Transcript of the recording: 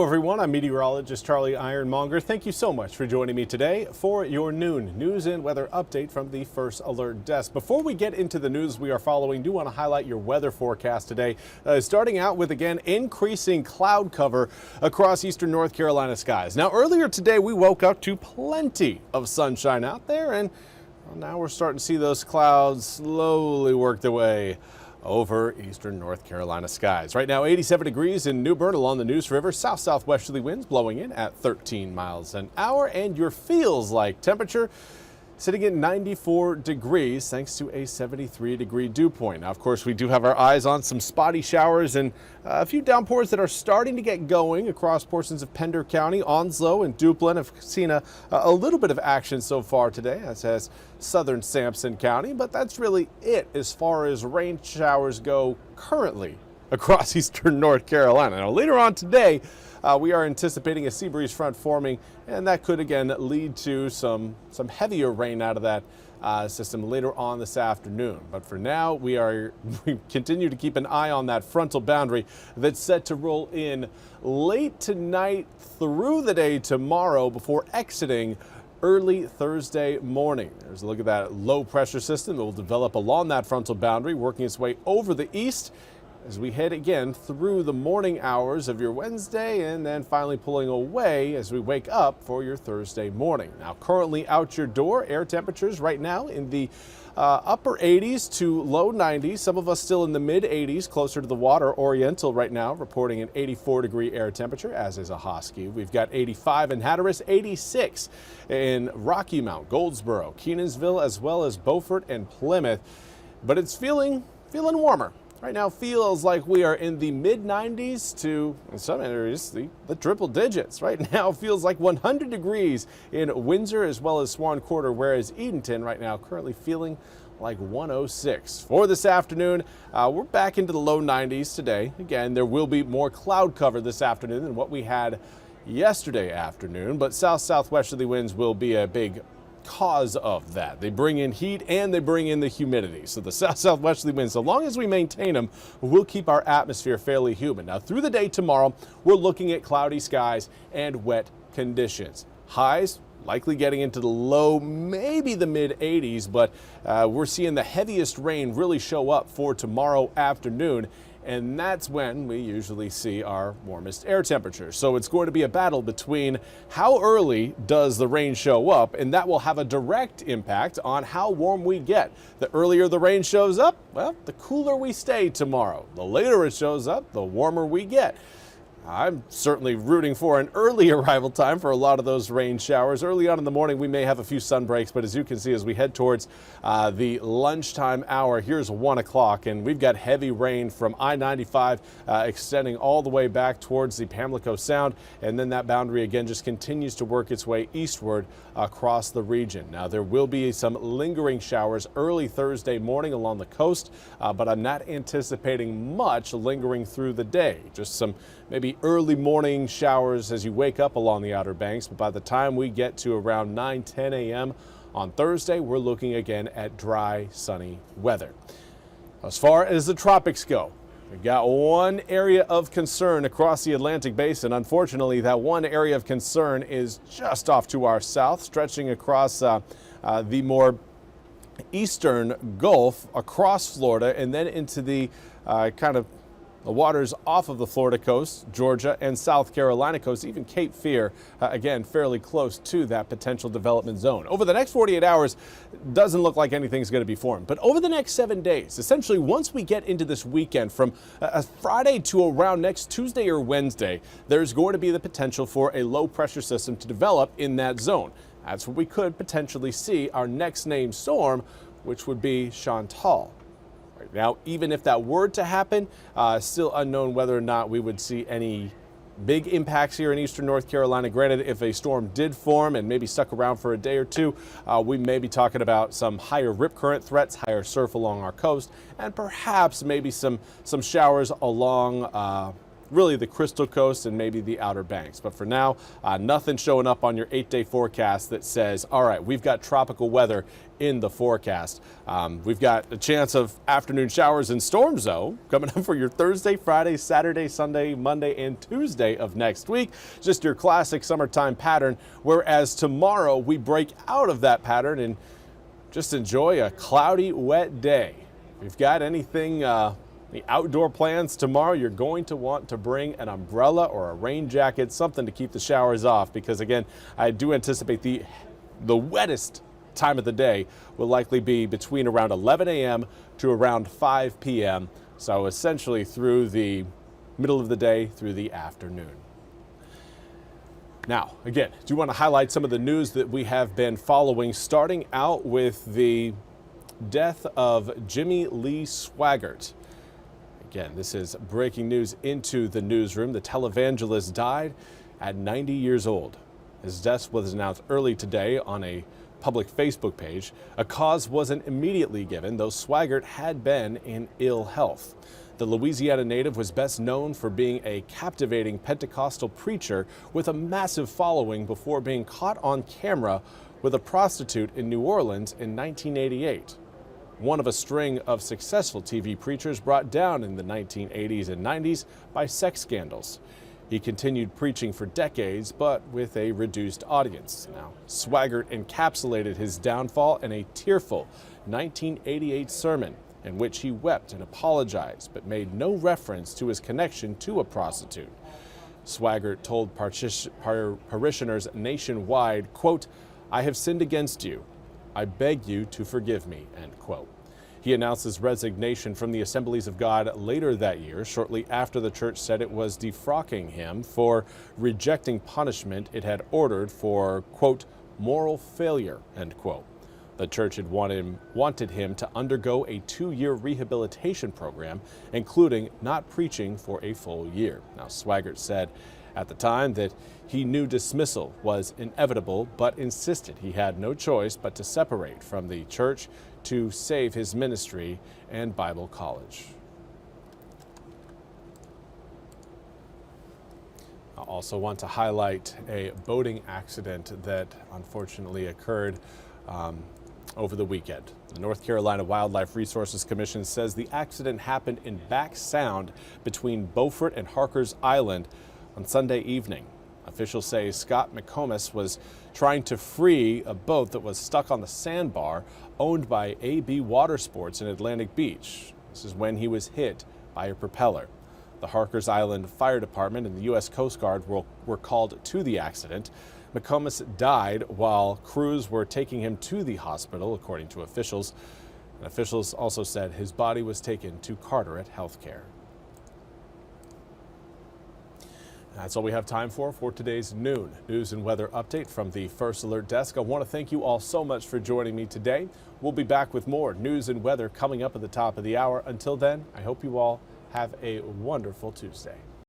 Hello everyone, I'm meteorologist Charlie Ironmonger. Thank you so much for joining me today for your noon news and weather update from the First Alert Desk. Before we get into the news we are following, do want to highlight your weather forecast today. Starting out with, again, increasing cloud cover across eastern North Carolina skies. Now earlier today we woke up to plenty of sunshine out there, and well, now we're starting to see those clouds slowly work their way over eastern North Carolina skies. Right now 87 degrees in New Bern along the Neuse River. South-southwesterly winds blowing in at 13 miles an hour, and your feels like temperature sitting at 94 degrees thanks to a 73-degree dew point. Now, of course, we do have our eyes on some spotty showers and a few downpours that are starting to get going across portions of Pender County. Onslow and Duplin have seen a little bit of action so far today, as has southern Sampson County, but that's really it as far as rain showers go currently across eastern North Carolina. Now, later on today, we are anticipating a sea breeze front forming, and that could again lead to some heavier rain out of that system later on this afternoon. But for now, we continue to keep an eye on that frontal boundary that's set to roll in late tonight through the day tomorrow before exiting early Thursday morning. There's a look at that low pressure system that will develop along that frontal boundary, working its way over the east as we head again through the morning hours of your Wednesday, and then finally pulling away as we wake up for your Thursday morning. Now, currently out your door, air temperatures right now in the upper 80s to low 90s. Some of us still in the mid 80s, closer to the water. Oriental right now reporting an 84-degree air temperature, as is Ahoskie. We've got 85 in Hatteras, 86 in Rocky Mount, Goldsboro, Kenansville, as well as Beaufort and Plymouth. But it's feeling warmer. Right now feels like we are in the mid 90s to, in some areas, the triple digits. Right now feels like 100 degrees in Windsor as well as Swan Quarter, whereas Edenton right now currently feeling like 106. For this afternoon, we're back into the low 90s today. Again, there will be more cloud cover this afternoon than what we had yesterday afternoon, but south-southwesterly winds will be a big cause of that. They bring in heat and they bring in the humidity. So the south-southwesterly winds, so long as we maintain them, we'll keep our atmosphere fairly humid. Now through the day tomorrow, we're looking at cloudy skies and wet conditions. Highs likely getting into the low, maybe the mid 80s, but we're seeing the heaviest rain really show up for tomorrow afternoon. And that's when we usually see our warmest air temperatures. So it's going to be a battle between how early does the rain show up, and that will have a direct impact on how warm we get. The earlier the rain shows up, well, the cooler we stay tomorrow. The later it shows up, the warmer we get. I'm certainly rooting for an early arrival time for a lot of those rain showers. Early on in the morning, we may have a few sun breaks, but as you can see, as we head towards the lunchtime hour, here's 1 o'clock, and we've got heavy rain from I-95 extending all the way back towards the Pamlico Sound, and then that boundary again just continues to work its way eastward across the region. Now, there will be some lingering showers early Thursday morning along the coast, but I'm not anticipating much lingering through the day. Just some maybe early morning showers as you wake up along the Outer Banks, but by the time we get to around 9-10 a.m. on Thursday, we're looking again at dry, sunny weather. As far as the tropics go, we've got one area of concern across the Atlantic Basin. Unfortunately, that one area of concern is just off to our south, stretching across the more eastern Gulf, across Florida, and then into the the waters off of the Florida coast, Georgia and South Carolina coast, even Cape Fear, again, fairly close to that potential development zone. Over the next 48 hours, doesn't look like anything's going to be formed. But over the next 7 days, essentially once we get into this weekend, from Friday to around next Tuesday or Wednesday, there's going to be the potential for a low pressure system to develop in that zone. That's where we could potentially see our next named storm, which would be Chantal. Now, even if that were to happen, still unknown whether or not we would see any big impacts here in eastern North Carolina. Granted, if a storm did form and maybe stuck around for a day or two, we may be talking about some higher rip current threats, higher surf along our coast, and perhaps maybe some showers along really the Crystal Coast and maybe the Outer Banks. But for now, nothing showing up on your 8-day forecast that says, all right, we've got tropical weather in the forecast. We've got a chance of afternoon showers and storms, though, coming up for your Thursday, Friday, Saturday, Sunday, Monday, and Tuesday of next week. Just your classic summertime pattern, whereas tomorrow we break out of that pattern and just enjoy a cloudy, wet day. If you've got anything, the outdoor plans tomorrow, you're going to want to bring an umbrella or a rain jacket, something to keep the showers off, because again, I do anticipate the wettest time of the day will likely be between around 11 a.m. to around 5 p.m. So essentially through the middle of the day through the afternoon. Now, again, do want to highlight some of the news that we have been following, starting out with the death of Jimmy Lee Swaggart. Again, this is breaking news into the newsroom. The televangelist died at 90 years old. His death was announced early today on a public Facebook page. A cause wasn't immediately given, though Swaggart had been in ill health. The Louisiana native was best known for being a captivating Pentecostal preacher with a massive following before being caught on camera with a prostitute in New Orleans in 1988. One of a string of successful TV preachers brought down in the 1980s and 90s by sex scandals. He continued preaching for decades, but with a reduced audience. Now, Swaggart encapsulated his downfall in a tearful 1988 sermon in which he wept and apologized, but made no reference to his connection to a prostitute. Swaggart told parishioners nationwide, quote, "I have sinned against you. I beg you to forgive me," end quote. He announced his resignation from the Assemblies of God later that year, shortly after the church said it was defrocking him for rejecting punishment it had ordered for, quote, moral failure, end quote. The church had wanted him to undergo a 2-year rehabilitation program, including not preaching for a full year. Now, Swaggart said at the time that he knew dismissal was inevitable, but insisted he had no choice but to separate from the church to save his ministry and Bible college. I also want to highlight a boating accident that unfortunately occurred over the weekend. The North Carolina Wildlife Resources Commission says the accident happened in Back Sound between Beaufort and Harkers Island on Sunday evening. Officials say Scott McComas was trying to free a boat that was stuck on the sandbar owned by AB Water Sports in Atlantic Beach. This is when he was hit by a propeller. The Harkers Island Fire Department and the U.S. Coast Guard were called to the accident. McComas died while crews were taking him to the hospital, according to officials. And officials also said his body was taken to Carteret Healthcare. That's all we have time for today's noon news and weather update from the First Alert Desk. I want to thank you all so much for joining me today. We'll be back with more news and weather coming up at the top of the hour. Until then, I hope you all have a wonderful Tuesday.